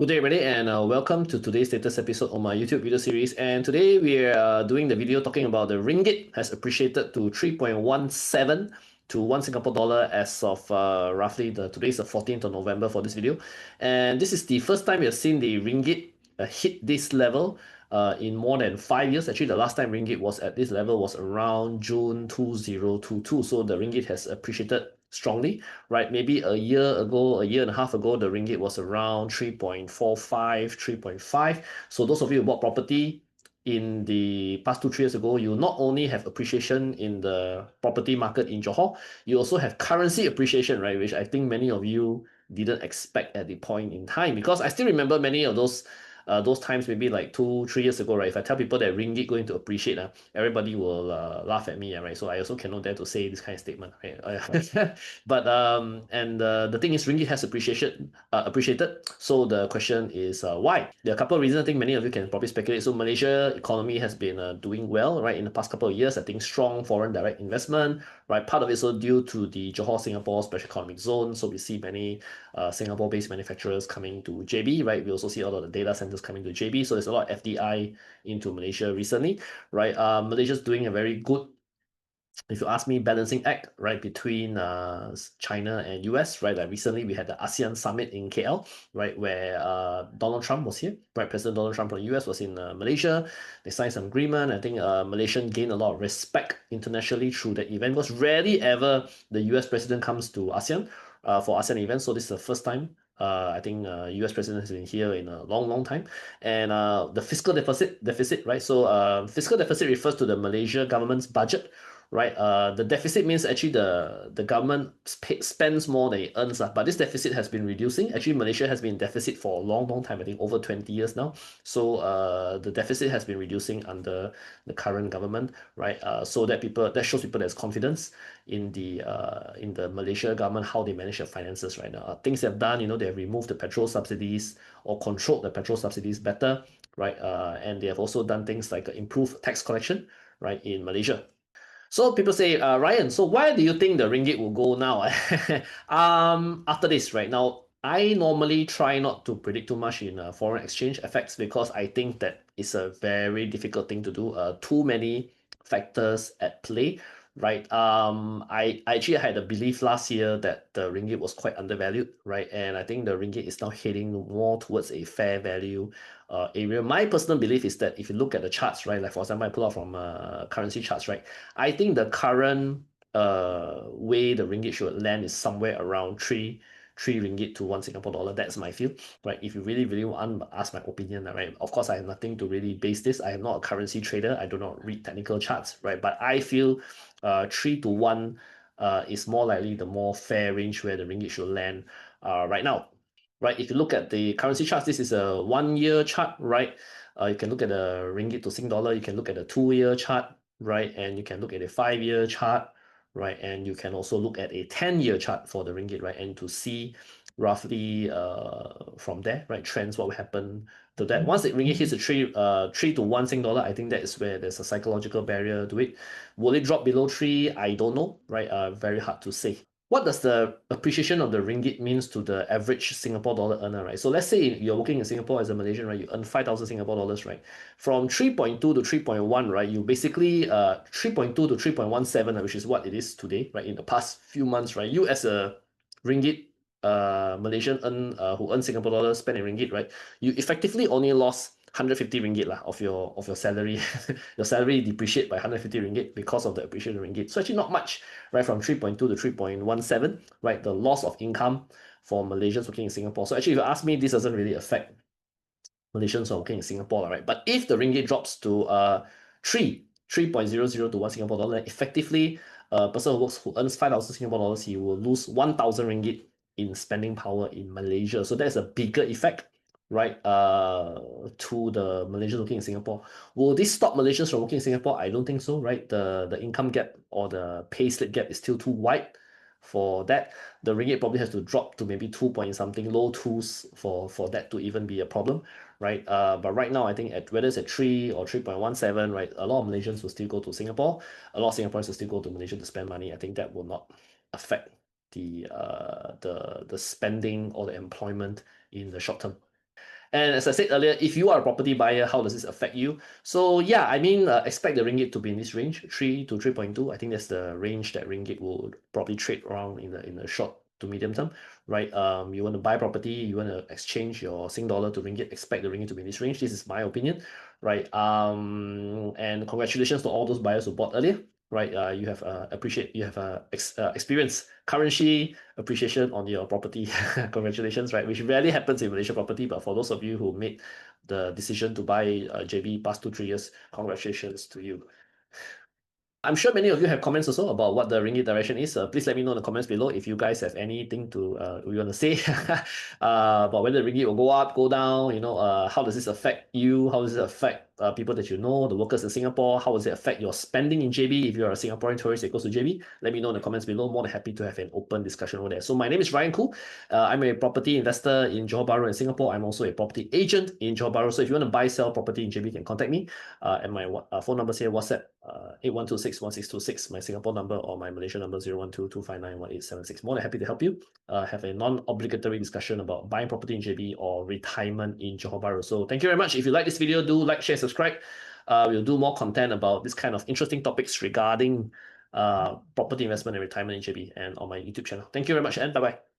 Good day, everybody, and welcome to today's latest episode on my YouTube video series. And today we are doing the video talking about the ringgit has appreciated to 3.17 to 1 Singapore dollar as of roughly today's the 14th of November for this video. And this is the first time we have seen the ringgit hit this level in more than 5 years. Actually, the last time ringgit was at this level was around June 2022. So the ringgit has appreciated strongly, right? Maybe a year ago, a year and a half ago, the ringgit was around 3.45, 3.5. So those of you who bought property in the past 2-3 years ago, you not only have appreciation in the property market in Johor, you also have currency appreciation, right? Which I think many of you didn't expect at the point in time, because I still remember many of those times, maybe like 2-3 years ago, right? If I tell people that ringgit going to appreciate, everybody will laugh at me, right? So I also cannot dare to say this kind of statement, right? But the thing is, ringgit has appreciated. So the question is why? There are a couple of reasons. I think many of you can probably speculate. So Malaysia economy has been doing well, right? In the past couple of years, I think strong foreign direct investment, right? Part of it is also due to the Johor Singapore Special Economic Zone. So we see many Singapore-based manufacturers coming to JB, right? We also see a lot of the data centers coming to JB. So there's a lot of FDI into Malaysia recently, right? Malaysia's doing a very good, if you ask me, balancing act, right, between China and US, right? Like recently we had the ASEAN summit in KL, right, where Donald Trump was here, right? President Donald Trump from the US was in Malaysia. They signed some agreement. I think Malaysian gained a lot of respect internationally through that event, because rarely ever the US president comes to ASEAN for ASEAN events. So this is the first time. I think US president has been here in a long time. And the fiscal deficit, right? So fiscal deficit refers to the Malaysia government's budget, right? The deficit means actually the government spends more than it earns, but this deficit has been reducing. Actually, Malaysia has been in deficit for a long time, I think over 20 years now. So the deficit has been reducing under the current government, right? So that shows people there's confidence in the Malaysia government, how they manage their finances right now. Things they've done, they have removed the petrol subsidies or controlled the petrol subsidies better, right? And they have also done things like improve tax collection, right, in Malaysia. So people say, Ryan, so why do you think the ringgit will go now? After this, right now, I normally try not to predict too much in foreign exchange effects, because I think that it's a very difficult thing to do. Too many factors at play, right? I actually had a belief last year that the ringgit was quite undervalued, right? And I think the ringgit is now heading more towards a fair value area. My personal belief is that if you look at the charts, right, like for example, I pull out from currency charts, right, I think the current way the ringgit should land is somewhere around 3 ringgit to 1 Singapore dollar. That's my feel, right? If you really want to ask my opinion, right? Of course, I have nothing to really base this. I am not a currency trader. I do not read technical charts, right? But I feel 3 to 1 is more likely the more fair range where the ringgit should land right now. Right, if you look at the currency charts, this is a 1-year chart, right? You can look at the ringgit to Sing dollar. You can look at the 2-year chart, right? And you can look at a 5-year chart, right? And you can also look at a 10-year chart for the ringgit, right? And to see roughly from there, right, trends, what will happen to that. Once the ringgit hits a 3 to 1 Sing dollar, I think that is where there's a psychological barrier to it. Will it drop below 3? I don't know, right? Very hard to say. What does the appreciation of the ringgit means to the average Singapore dollar earner, right? So let's say you're working in Singapore as a Malaysian, right? You earn 5,000 Singapore dollars, right? From 3.2 to 3.1, right? You basically 3.2 to 3.17, which is what it is today, right? In the past few months, right? You as a ringgit Malaysian who earn Singapore dollars, spend in ringgit, right? You effectively only lost 150 ringgit lah of your salary. Your salary depreciate by 150 ringgit because of the appreciation of ringgit. So actually not much, right? From 3.2 to 3.17, right? The loss of income for Malaysians working in Singapore. So actually, if you ask me, this doesn't really affect Malaysians who are working in Singapore, right? But if the ringgit drops to 3.00 to 1 Singapore dollar, effectively a person who earns 5,000 Singapore dollars, he will lose 1,000 ringgit in spending power in Malaysia. So that's a bigger effect, right, to the Malaysians working in Singapore. Will this stop Malaysians from working in Singapore? I don't think so, right? The income gap or the pay slip gap is still too wide for that. The ringgit probably has to drop to maybe 2 point something, low twos for that to even be a problem, right? But right now, I think whether it's at 3 or 3.17, right, a lot of Malaysians will still go to Singapore. A lot of Singaporeans will still go to Malaysia to spend money. I think that will not affect the spending or the employment in the short term. And as I said earlier, if you are a property buyer, how does this affect you? So yeah, I mean, expect the ringgit to be in this range, 3 to 3.2. I think that's the range that ringgit will probably trade around in the short to medium term, right? You want to buy property, you want to exchange your Sing dollar to ringgit, expect the ringgit to be in this range. This is my opinion, right? And congratulations to all those buyers who bought earlier, right? You have experienced currency appreciation on your property. Congratulations, right? Which rarely happens in Malaysia property, but for those of you who made the decision to buy JB past 2 3 years, congratulations to you. I'm sure many of you have comments also about what the ringgit direction is. Please let me know in the comments below if you guys have anything to you want to say about whether the ringgit will go up, go down. How does this affect you? How does it affect people that you know, the workers in Singapore? How does it affect your spending in JB if you're a Singaporean tourist that goes to JB? Let me know in the comments below. More than happy to have an open discussion over there. So my name is Ryan Khoo. I'm a property investor in Johor Bahru in Singapore. I'm also a property agent in Johor Bahru. So if you want to buy, sell property in JB, you can contact me. And my phone number here, WhatsApp 81261626, my Singapore number, or my Malaysian number 01225911876. More than happy to help you have a non-obligatory discussion about buying property in JB or retirement in Johor Bahru. So thank you very much. If you like this video, do like, share, subscribe. We'll do more content about this kind of interesting topics regarding property investment and retirement in JB and on my YouTube channel. Thank you very much, and bye-bye.